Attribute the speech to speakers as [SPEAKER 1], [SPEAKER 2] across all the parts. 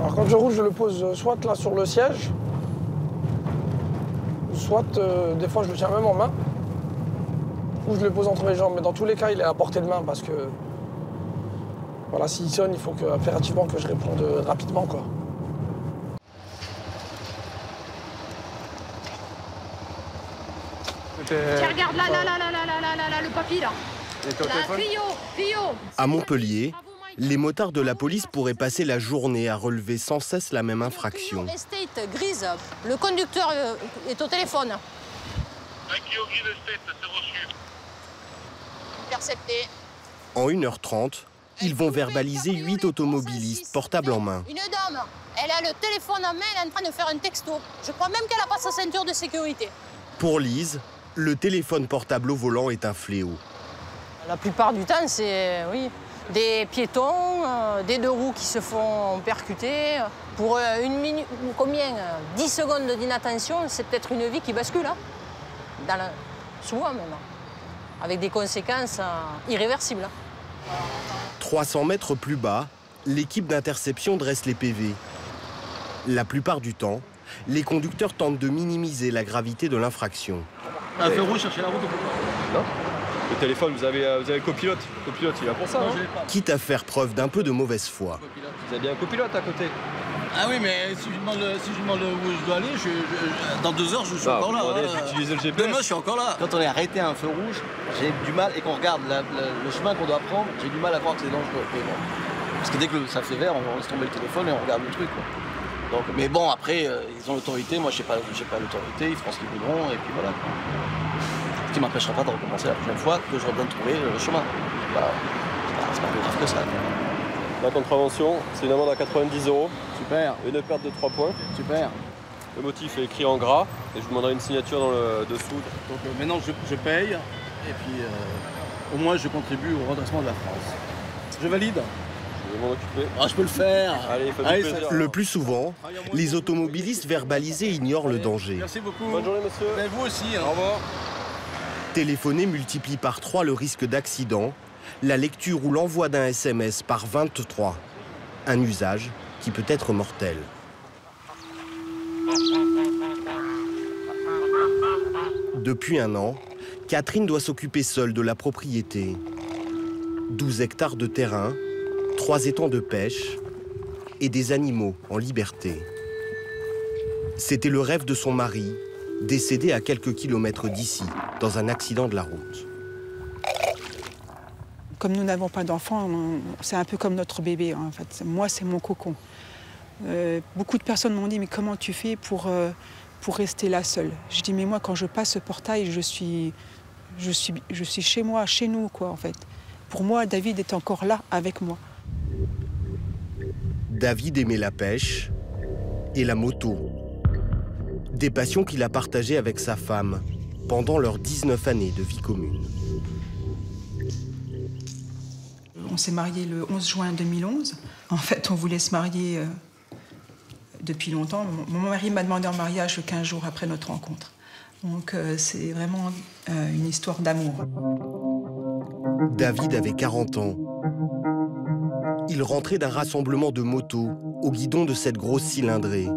[SPEAKER 1] Alors quand je roule, je le pose soit là sur le siège, soit des fois je le tiens même en main, ou je le pose entre mes jambes. Mais dans tous les cas, il est à portée de main parce que voilà, s'il sonne, il faut impérativement que je réponde rapidement, quoi.
[SPEAKER 2] Tiens, regarde là, le papy là. Là, Clio.
[SPEAKER 3] À Montpellier, les motards de la police pourraient passer la journée à relever sans cesse la même infraction.
[SPEAKER 2] Clio Estate grise, le conducteur est au téléphone.
[SPEAKER 4] Un Clio grise Estate, c'est reçu.
[SPEAKER 2] Intercepté.
[SPEAKER 3] En 1h30, ils vont verbaliser 8 automobilistes portables en main.
[SPEAKER 2] Une dame, elle a le téléphone en main, elle est en train de faire un texto. Je crois même qu'elle n'a pas sa ceinture de sécurité.
[SPEAKER 3] Pour Lise, le téléphone portable au volant est un fléau.
[SPEAKER 2] La plupart du temps, c'est des piétons, des deux roues qui se font percuter. Pour une minute, combien 10 secondes d'inattention, c'est peut-être une vie qui bascule. Hein, souvent même. Avec des conséquences irréversibles.
[SPEAKER 3] 300 mètres plus bas, l'équipe d'interception dresse les PV. La plupart du temps, les conducteurs tentent de minimiser la gravité de l'infraction.
[SPEAKER 5] Un feu rouge, cherchez la route ou pas? Non.
[SPEAKER 6] Le téléphone, vous avez le copilote. Le copilote, il est là pour ça.
[SPEAKER 5] Non,
[SPEAKER 6] hein.
[SPEAKER 3] Quitte à faire preuve d'un peu de mauvaise foi.
[SPEAKER 6] Vous avez bien un copilote à côté.
[SPEAKER 5] Ah oui, mais si je demande où je dois aller, dans 2 heures, je suis encore là.
[SPEAKER 6] Utilisez le GPS.
[SPEAKER 5] Demain, je suis encore là. Quand on est arrêté à un feu rouge, j'ai du mal, et qu'on regarde le chemin qu'on doit prendre, j'ai du mal à croire que c'est dangereux. Mais bon. Parce que dès que ça fait vert, on laisse tomber le téléphone et on regarde le truc. Quoi. Donc, mais bon, après, ils ont l'autorité, moi je sais pas l'autorité, ils feront ce qu'ils voudront, et puis voilà. Quoi. Ce qui ne m'empêchera pas de recommencer la prochaine fois que j'aurai besoin de trouver le chemin. Voilà. C'est pas plus grave que ça.
[SPEAKER 6] La contravention, c'est une amende à 90 €.
[SPEAKER 5] Super.
[SPEAKER 6] Une perte de 3 points.
[SPEAKER 5] Super.
[SPEAKER 6] Le motif est écrit en gras et je vous demanderai une signature dans le dessous.
[SPEAKER 5] Donc maintenant je paye et puis au moins je contribue au redressement de la France. Je valide.
[SPEAKER 6] Je vais m'en occuper.
[SPEAKER 5] Ah, je peux le faire.
[SPEAKER 6] Allez, faites
[SPEAKER 5] Allez,
[SPEAKER 6] plaisir.
[SPEAKER 3] Le plus souvent, les automobilistes verbalisés ignorent le danger.
[SPEAKER 5] Merci beaucoup.
[SPEAKER 6] Bonne journée, monsieur.
[SPEAKER 5] Et vous aussi. Hein.
[SPEAKER 6] Au revoir.
[SPEAKER 3] Téléphoner multiplie par 3 le risque d'accident, la lecture ou l'envoi d'un SMS par 23. Un usage qui peut être mortel. Depuis un an, Catherine doit s'occuper seule de la propriété. 12 hectares de terrain, 3 étangs de pêche et des animaux en liberté. C'était le rêve de son mari, décédé à quelques kilomètres d'ici, dans un accident de la route.
[SPEAKER 7] Comme nous n'avons pas d'enfants, c'est un peu comme notre bébé, hein, en fait. Moi, c'est mon cocon. Beaucoup de personnes m'ont dit, mais comment tu fais pour rester là seule? Je dis, mais moi, quand je passe ce portail, je suis chez moi, chez nous, quoi, en fait. Pour moi, David est encore là, avec moi.
[SPEAKER 3] David aimait la pêche et la moto. Des passions qu'il a partagées avec sa femme pendant leurs 19 années de vie commune.
[SPEAKER 7] On s'est mariés le 11 juin 2011. En fait, on voulait se marier depuis longtemps. Mon mari m'a demandé en mariage 15 jours après notre rencontre. Donc c'est vraiment une histoire d'amour.
[SPEAKER 3] David avait 40 ans. Il rentrait d'un rassemblement de motos au guidon de cette grosse cylindrée.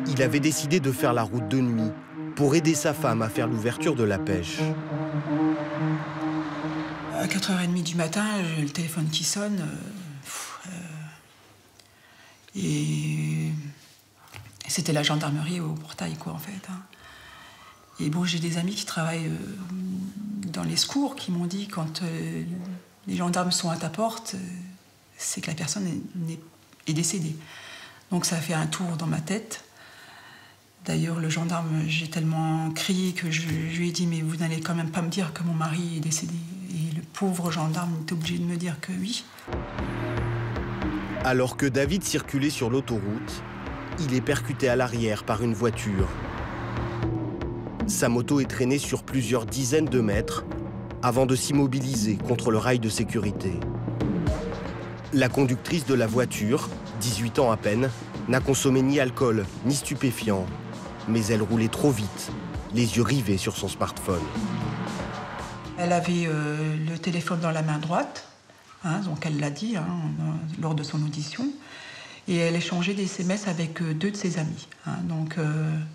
[SPEAKER 3] Il avait décidé de faire la route de nuit pour aider sa femme à faire l'ouverture de la pêche.
[SPEAKER 7] À 4h30 du matin, j'ai le téléphone qui sonne. Et c'était la gendarmerie au portail, quoi, en fait. Hein. Et bon, j'ai des amis qui travaillent dans les secours qui m'ont dit quand les gendarmes sont à ta porte, c'est que la personne est décédée. Donc ça a fait un tour dans ma tête. D'ailleurs, le gendarme, j'ai tellement crié que je lui ai dit « Mais vous n'allez quand même pas me dire que mon mari est décédé ?» Et le pauvre gendarme était obligé de me dire que oui.
[SPEAKER 3] Alors que David circulait sur l'autoroute, il est percuté à l'arrière par une voiture. Sa moto est traînée sur plusieurs dizaines de mètres avant de s'immobiliser contre le rail de sécurité. La conductrice de la voiture, 18 ans à peine, n'a consommé ni alcool ni stupéfiant. Mais elle roulait trop vite, les yeux rivés sur son smartphone.
[SPEAKER 7] Elle avait le téléphone dans la main droite, hein, donc elle l'a dit lors de son audition. Et elle échangeait des SMS avec 2 de ses amis. Hein. Donc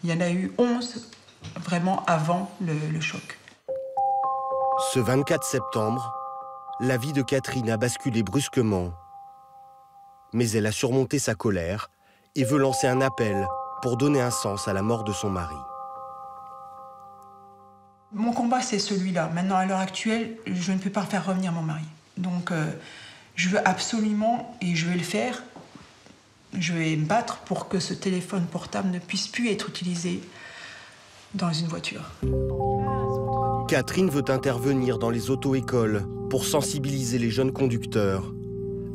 [SPEAKER 7] il y en a eu 11 vraiment avant le choc.
[SPEAKER 3] Ce 24 septembre, la vie de Catherine a basculé brusquement. Mais elle a surmonté sa colère et veut lancer un appel pour donner un sens à la mort de son mari.
[SPEAKER 7] Mon combat, c'est celui-là. Maintenant, à l'heure actuelle, je ne peux pas faire revenir mon mari. Donc, je veux absolument, et je vais le faire, je vais me battre pour que ce téléphone portable ne puisse plus être utilisé dans une voiture.
[SPEAKER 3] Catherine veut intervenir dans les auto-écoles pour sensibiliser les jeunes conducteurs.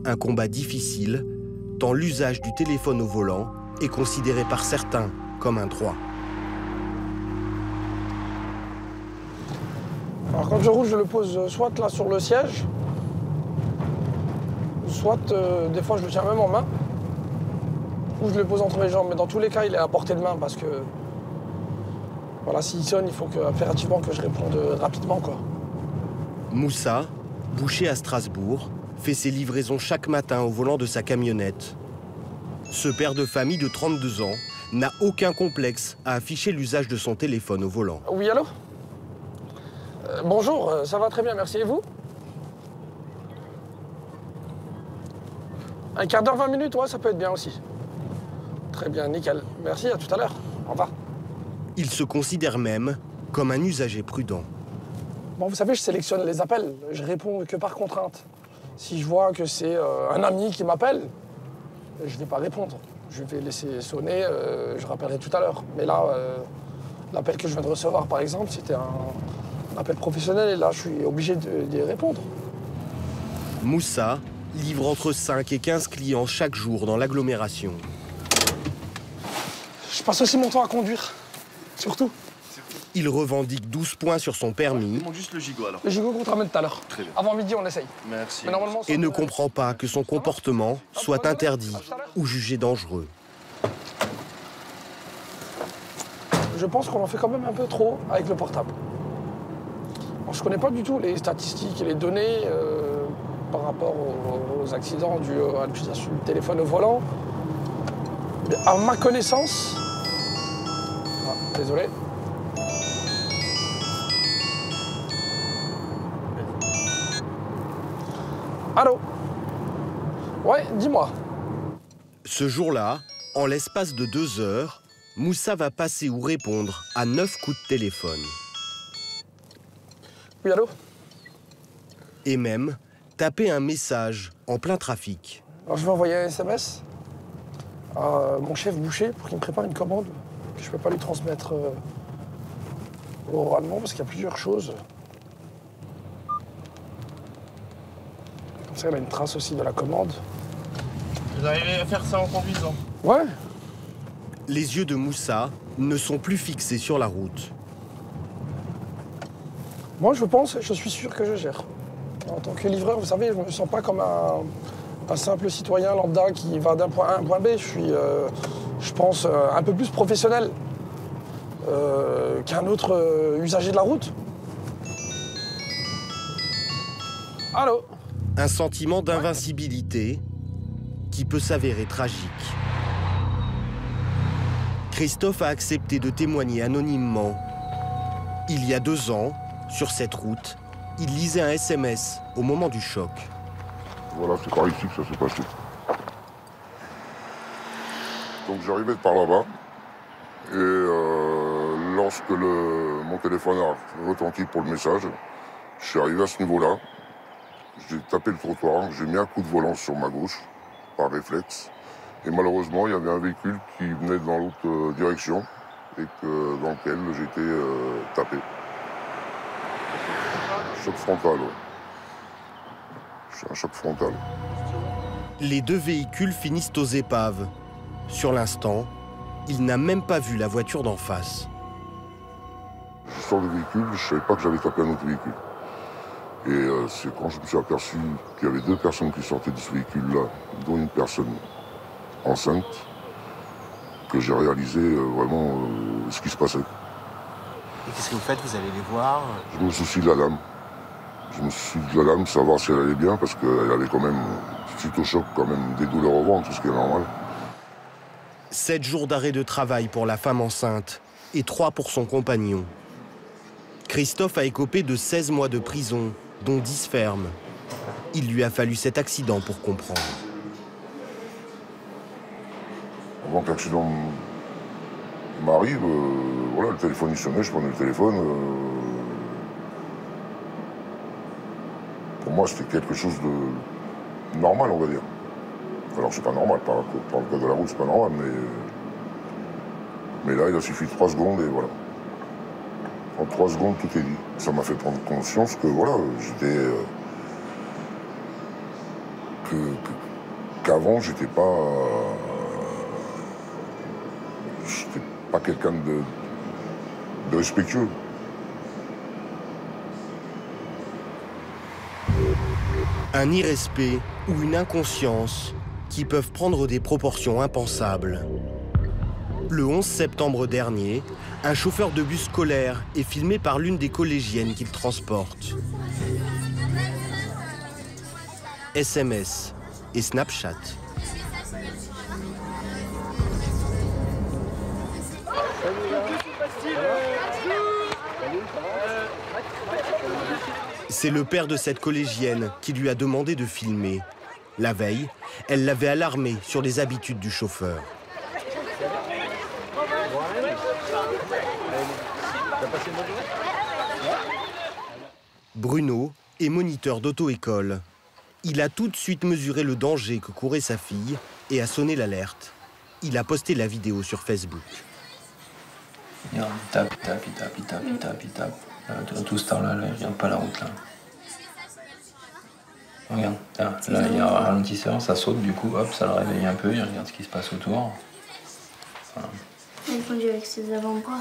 [SPEAKER 3] Un combat difficile, tant l'usage du téléphone au volant est considéré par certains comme un droit.
[SPEAKER 1] Alors quand je roule, je le pose soit là sur le siège, soit des fois je le tiens même en main, ou je le pose entre mes jambes. Mais dans tous les cas, il est à portée de main parce que voilà, s'il sonne, il faut impérativement que je réponde rapidement, quoi.
[SPEAKER 3] Moussa, boucher à Strasbourg, fait ses livraisons chaque matin au volant de sa camionnette. Ce père de famille de 32 ans n'a aucun complexe à afficher l'usage de son téléphone au volant.
[SPEAKER 1] Oui, allô? Bonjour, ça va très bien, merci. Et vous? Un quart d'heure, 20 minutes, ouais, ça peut être bien aussi. Très bien, nickel. Merci, à tout à l'heure. Au revoir.
[SPEAKER 3] Il se considère même comme un usager prudent.
[SPEAKER 1] Bon, vous savez, je sélectionne les appels. Je réponds que par contrainte. Si je vois que c'est un ami qui m'appelle, je ne vais pas répondre. Je vais laisser sonner, je rappellerai tout à l'heure. Mais là, l'appel que je viens de recevoir, par exemple, c'était un appel professionnel et là, je suis obligé d'y répondre.
[SPEAKER 3] Moussa livre entre 5 et 15 clients chaque jour dans l'agglomération.
[SPEAKER 1] Je passe aussi mon temps à conduire, surtout.
[SPEAKER 3] Il revendique 12 points sur son permis.
[SPEAKER 8] Il manque juste le gigot alors.
[SPEAKER 1] Le gigot qu'on te ramène tout à l'heure.
[SPEAKER 8] Très bien.
[SPEAKER 1] Avant midi, on essaye.
[SPEAKER 8] Merci.
[SPEAKER 1] Mais normalement,
[SPEAKER 3] Et ne comprend pas que son comportement soit interdit ou jugé dangereux.
[SPEAKER 1] Je pense qu'on en fait quand même un peu trop avec le portable. Alors, je ne connais pas du tout les statistiques et les données par rapport aux accidents dus à l'utilisation du téléphone au volant. Mais à ma connaissance... Ah, désolé. Allô? Ouais, dis-moi.
[SPEAKER 3] Ce jour-là, en l'espace de 2 heures, Moussa va passer ou répondre à 9 coups de téléphone.
[SPEAKER 1] Oui, allô?
[SPEAKER 3] Et même taper un message en plein trafic.
[SPEAKER 1] Alors, je vais envoyer un SMS à mon chef boucher pour qu'il me prépare une commande que je ne peux pas lui transmettre oralement parce qu'il y a plusieurs choses. Comme ça, il a une trace aussi de la commande.
[SPEAKER 8] Vous arrivez à faire ça en conduisant?
[SPEAKER 1] Ouais.
[SPEAKER 3] Les yeux de Moussa ne sont plus fixés sur la route.
[SPEAKER 1] Moi, je suis sûr que je gère. En tant que livreur, vous savez, je ne me sens pas comme un simple citoyen lambda qui va d'un point A à un point B. Je suis, je pense, un peu plus professionnel qu'un autre usager de la route. Allô?
[SPEAKER 3] Un sentiment d'invincibilité qui peut s'avérer tragique. Christophe a accepté de témoigner anonymement. Il y a 2 ans, sur cette route, il lisait un SMS au moment du choc.
[SPEAKER 9] Voilà, c'est par ici que ça s'est passé. Donc j'arrivais par là-bas, et lorsque mon téléphone a retenti pour le message, je suis arrivé à ce niveau-là, j'ai tapé le trottoir, j'ai mis un coup de volant sur ma gauche, par réflexe, et malheureusement, il y avait un véhicule qui venait dans l'autre direction, et dans lequel j'ai été tapé. Choc frontal, ouais. C'est un choc frontal.
[SPEAKER 3] Les 2 véhicules finissent aux épaves. Sur l'instant, il n'a même pas vu la voiture d'en face.
[SPEAKER 9] Je sors du véhicule, je ne savais pas que j'avais tapé un autre véhicule. Et c'est quand je me suis aperçu qu'il y avait 2 personnes qui sortaient de ce véhicule-là, dont une personne enceinte, que j'ai réalisé vraiment ce qui se passait.
[SPEAKER 10] Et qu'est-ce que vous faites? Vous allez les voir?
[SPEAKER 9] Je me soucie de la dame. Je me suis dit de la dame, savoir si elle allait bien, parce qu'elle avait quand même, suite au choc, quand même des douleurs au ventre, ce qui est normal.
[SPEAKER 3] 7 jours d'arrêt de travail pour la femme enceinte et 3 pour son compagnon. Christophe a écopé de 16 mois de prison, dont 10 fermes. Il lui a fallu cet accident pour comprendre.
[SPEAKER 9] Avant que l'accident m'arrive, voilà, le téléphone il sonnait, je prenais le téléphone. Pour moi, c'était quelque chose de normal, on va dire. Alors, c'est pas normal, par le code de la route, c'est pas normal, mais là, il a suffi de 3 secondes et voilà. En 3 secondes, tout est dit. Ça m'a fait prendre conscience que, voilà, j'étais. Qu'avant, j'étais pas quelqu'un de respectueux.
[SPEAKER 3] Un irrespect ou une inconscience qui peuvent prendre des proportions impensables. Le 11 septembre dernier, un chauffeur de bus scolaire est filmé par l'une des collégiennes qu'il transporte. SMS et Snapchat. C'est le père de cette collégienne qui lui a demandé de filmer. La veille, elle l'avait alarmé sur les habitudes du chauffeur. Bruno est moniteur d'auto-école. Il a tout de suite mesuré le danger que courait sa fille et a sonné l'alerte. Il a posté la vidéo sur Facebook.
[SPEAKER 11] Regarde, il tape. Tout ce temps-là, il regarde pas la route, là. Regarde, là, il y a un ralentisseur, ça saute, du coup, hop, ça le réveille un peu, il regarde ce qui se passe autour. Voilà.
[SPEAKER 12] Il conduit avec ses avant-bras.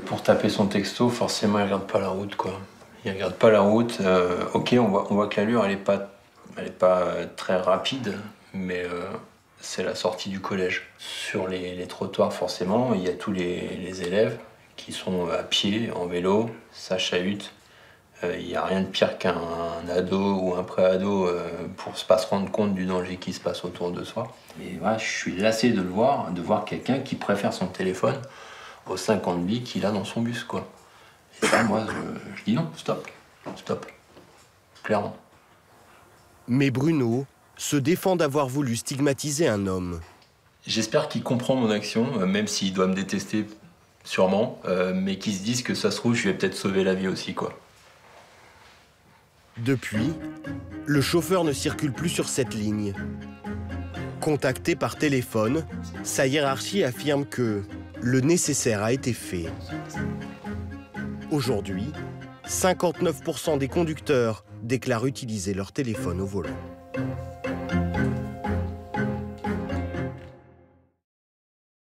[SPEAKER 11] Pour taper son texto, forcément, il regarde pas la route, quoi. Il regarde pas la route. Ok, on voit que l'allure, elle est pas très rapide, mais c'est la sortie du collège. Sur les trottoirs, forcément, il y a tous les élèves qui sont à pied, en vélo, ça chahute. Il n'y a rien de pire qu'un ado ou un pré-ado pour pas se rendre compte du danger qui se passe autour de soi. Et voilà, je suis lassé de voir quelqu'un qui préfère son téléphone aux 50 billes qu'il a dans son bus, quoi. Et ça, moi, je dis non, stop, clairement.
[SPEAKER 3] Mais Bruno se défend d'avoir voulu stigmatiser un homme.
[SPEAKER 11] J'espère qu'il comprend mon action, même s'il doit me détester sûrement, mais qu'il se dise que ça se trouve, je lui ai peut-être sauvé la vie aussi, quoi.
[SPEAKER 3] Depuis, le chauffeur ne circule plus sur cette ligne. Contacté par téléphone, sa hiérarchie affirme que le nécessaire a été fait. Aujourd'hui, 59% des conducteurs déclarent utiliser leur téléphone au volant.